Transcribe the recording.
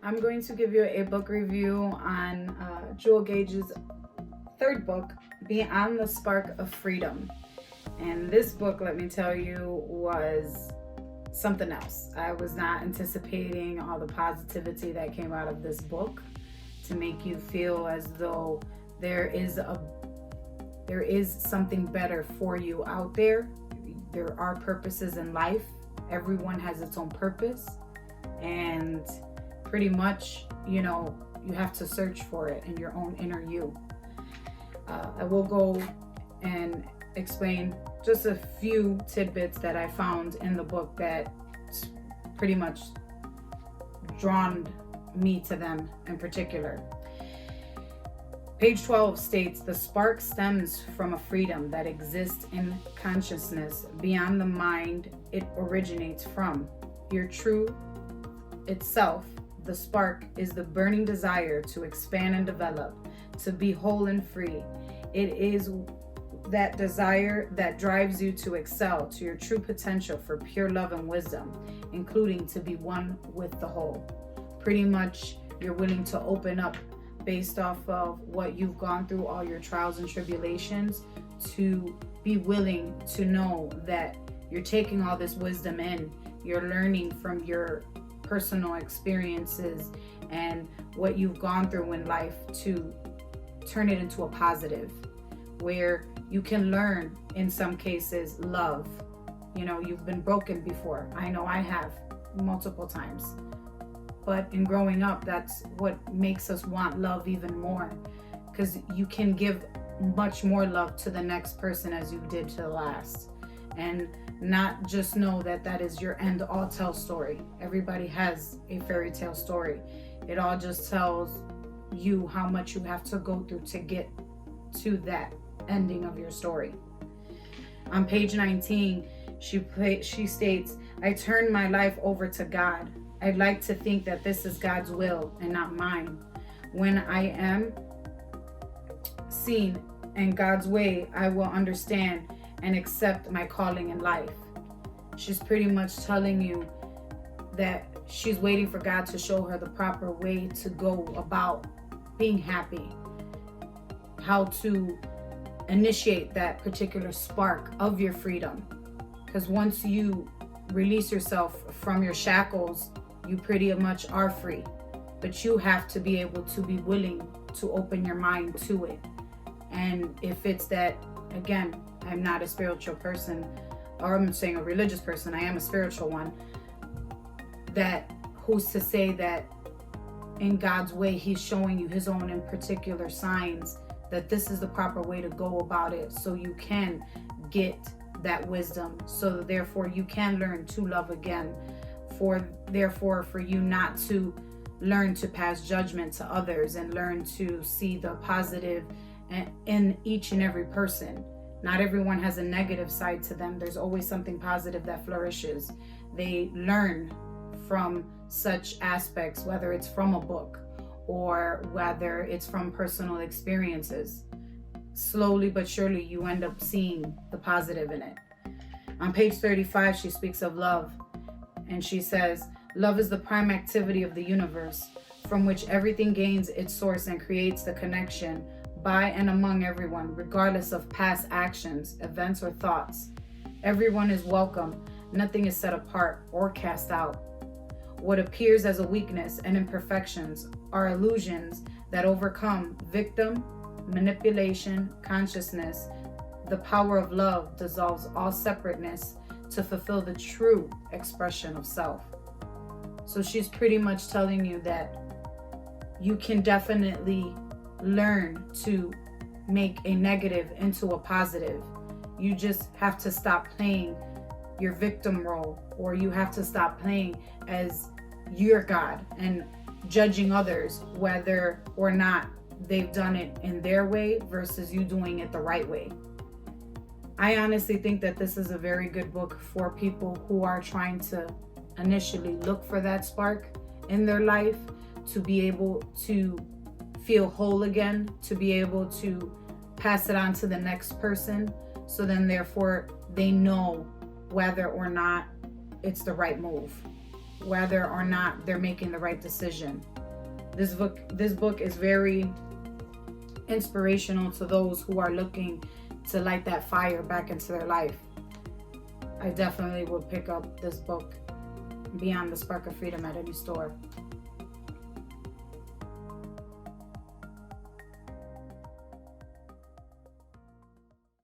I'm going to give you a book review on Jule Gaige's third book, Beyond the Spark of Freedom. And this book, let me tell you, was something else. I was not anticipating all the positivity that came out of this book to make you feel as though there is something better for you out there. There are purposes in life. Everyone has its own purpose, and pretty much, you have to search for it in your own inner you. I will go and explain just a few tidbits that I found in the book that pretty much drawn me to them in particular. Page 12 states, the spark stems from a freedom that exists in consciousness beyond the mind it originates from. Your true itself, the spark, is the burning desire to expand and develop, to be whole and free. It is that desire that drives you to excel to your true potential for pure love and wisdom, including to be one with the whole. Pretty much, you're willing to open up based off of what you've gone through, all your trials and tribulations, to be willing to know that you're taking all this wisdom in, you're learning from your personal experiences and what you've gone through in life to turn it into a positive, where you can learn, in some cases, love. You've been broken before. I know I have multiple times. But in growing up, that's what makes us want love even more, because you can give much more love to the next person as you did to the last, and not just know that that is your end all tell story. Everybody has a fairy tale story. It all just tells you how much you have to go through to get to that ending of your story. On page 19, she states, I turn my life over to God. I'd like to think that this is God's will and not mine. When I am seen in God's way, I will understand and accept my calling in life. She's pretty much telling you that she's waiting for God to show her the proper way to go about being happy, how to initiate that particular spark of your freedom. Because once you release yourself from your shackles, you pretty much are free. But you have to be able to be willing to open your mind to it. And if it's that, again, I'm not a spiritual person, or I'm saying a religious person, I am a spiritual one, that who's to say that in God's way, he's showing you his own in particular signs that this is the proper way to go about it, so you can get that wisdom, so therefore you can learn to love again, therefore for you not to learn to pass judgment to others and learn to see the positive in each and every person. Not everyone has a negative side to them. There's always something positive that flourishes. They learn from such aspects, whether it's from a book or whether it's from personal experiences. Slowly but surely, you end up seeing the positive in it. On page 35, she speaks of love, and she says, love is the prime activity of the universe, from which everything gains its source and creates the connection by and among everyone, regardless of past actions, events, or thoughts. Everyone is welcome. Nothing is set apart or cast out. What appears as a weakness and imperfections are illusions that overcome victim, manipulation, consciousness. The power of love dissolves all separateness to fulfill the true expression of self. So she's pretty much telling you that you can definitely learn to make a negative into a positive. You just have to stop playing your victim role, or you have to stop playing as your God and judging others whether or not they've done it in their way versus you doing it the right way. I honestly think that this is a very good book for people who are trying to initially look for that spark in their life, to be able to feel whole again, to be able to pass it on to the next person, so then therefore they know whether or not it's the right move. whether or not they're making the right decision. This book is very inspirational to those who are looking to light that fire back into their life. I definitely would pick up this book, Beyond the Spark of Freedom, at any store.